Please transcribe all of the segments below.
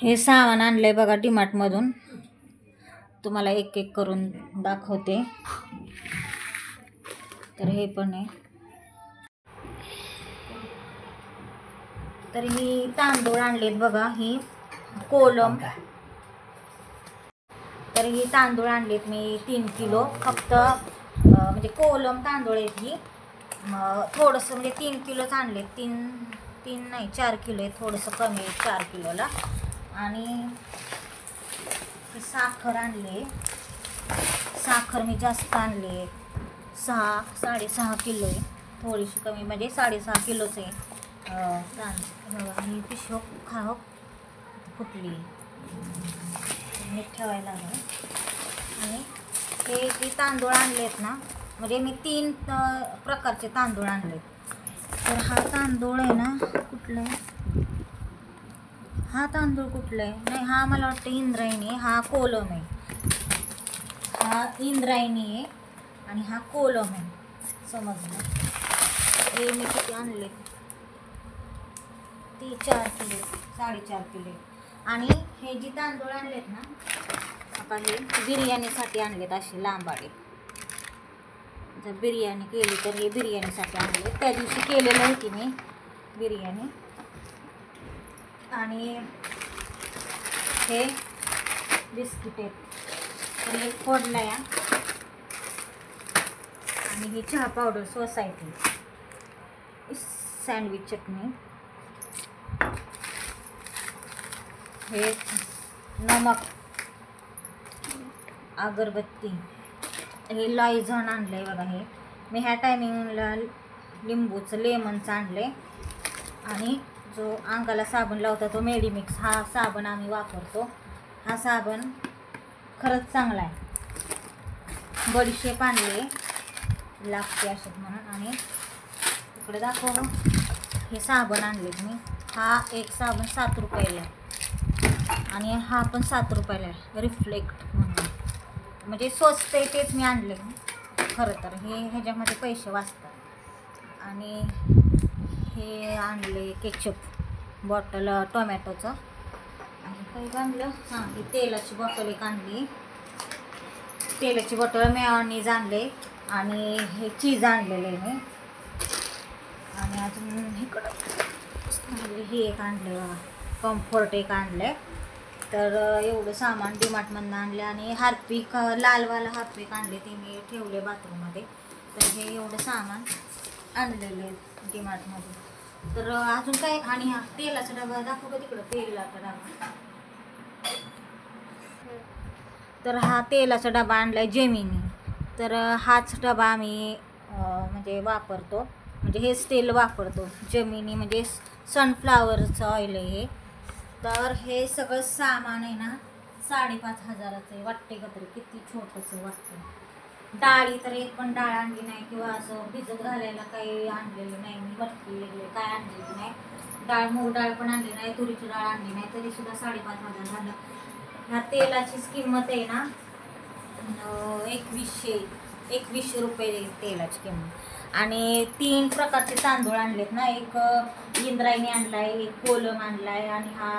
हे सामान आणलंय बघा डीमार्ट मधून. तुम्हाला एक एक करून दाखवते. तर हे पण आहे. तर ही तांदूळ आणलेत बघा, ही कोलम. तर ही तांदूळ आणलेत मी 3 किलो फक्त. म्हणजे कोलम तांदूळ आहेत ही. थोडंसं म्हणजे 3 किलोच आणले. तीन नाही 4 किलो आहे, थोडंसं कमी आहे 4 किलोला. आणि साखर आणले. साखर मी जास्त आणले, 6.5 किलो आहे. थोडीशी कमी म्हणजे 6.5 किलोच आहे. आणि पिशव खाव फुटली, मीठ ठेवायला लागलं. आणि हे जे तांदूळ आणलेत ना, म्हणजे मी 3 प्रकारचे तांदूळ आणलेत. तर हा तांदूळ आहे ना, कुठला आहे हा तांदूळ, कुठला आहे नाही, हा मला वाटतं इंद्रायणी आहे. हा कोलम आहे. हा इंद्रायणी आहे आणि हा कोलम आहे, समजलं. हे मी किती आणले, ती 4 किलो 4.5 किलो. आणि हे जे तांदूळ आणलेत ना, आता हे बिर्याणीसाठी आणलेत. असे लांबाडे, जर बिर्याणी केली तर हे बिर्याणीसाठी आणले. त्या दिवशी केलेली होती मी बिर्याणी. आणि हे बिस्किट आहेत, तर हे फोडला या. आणि ही चहा पावडर सोसायटी, सँडविच चटणी, हे नमक, अगरबत्ती, हे लॉयझॉन आणलंय बघा. हे मी ह्या टायमिंगला लिंबूचं लेमनचं आणलंय. आणि जो अंगाला साबण लावता तो मेडिमिक्स, हा साबण आम्ही वापरतो. हा साबण खरंच चांगला आहे. बडीशेप आणले, लागते अशात म्हणून. आणि इकडे दाखव, हे साबण आणलेत मी. हा एक साबण 7 रुपयाला आहे आणि हा पण 7 रुपयाला आहे, रिफ्लेक्ट म्हणून. म्हणजे स्वस्त आहे, तेच मी आणले खरं तर. ह्याच्यामध्ये पैसे वाचतात. आणि हे आणले केचप बॉटल टोमॅटोचं. आणि काही आणलं, हां, ही तेलाची बॉटल एक आणली. तेलाची बॉटल मेयोनीज आणले. आणि हे चीज आणलेलं आहे मी. आणि अजून इकडं हे एक आणले बघा, कम्फर्ट एक आणलं. तर एवढं सामान डीमार्टमधून आणलं. आणि हार्पिक, लालवाला हार्पिक आणले, ते मी ठेवले बाथरूममध्ये. तर हे एवढं सामान आणलेलं आहे डीमार्टमध्ये. तर अजून काय. आणि हा तेलाचा डबा दाखव का तिकडं, तेलाचा डबा. तर हा तेलाचा डबा आणलाय जेमिनी. तर हाच डबा आम्ही म्हणजे वापरतो, म्हणजे हेच तेल वापरतो. जेमिनी म्हणजे सनफ्लावरचं ऑइल आहे हे. तर हे सगळं सामान आहे ना 5,500चं आहे. वाटते का तरी किती छोटंसं वाटतं. डाळी तर एक पण डाळ आणली नाही, किंवा असं भिजत घालायला काही आणलेलं नाही मी. मटकी वगैरे काय आणलेली नाही. डाळ, मूग डाळ पण आणली नाही, तुरीची डाळ आणली नाही, तरी सुद्धा 5,500 झालं. ह्या तेलाचीच किंमत आहे ना 2100 रुपये तेलाची किंमत. आणि 3 प्रकारचे तांदूळ आणलेत ना, एक इंद्रायणी आणलाय, एक कोलम आणलाय, आणि हा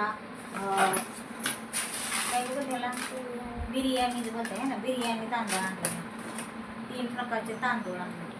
काय बघा त्याला बिर्याणी बोलत आहे ना, बिर्याणी तांदूळ आणलाय. 3 प्रकारचे तांदूळ आणले.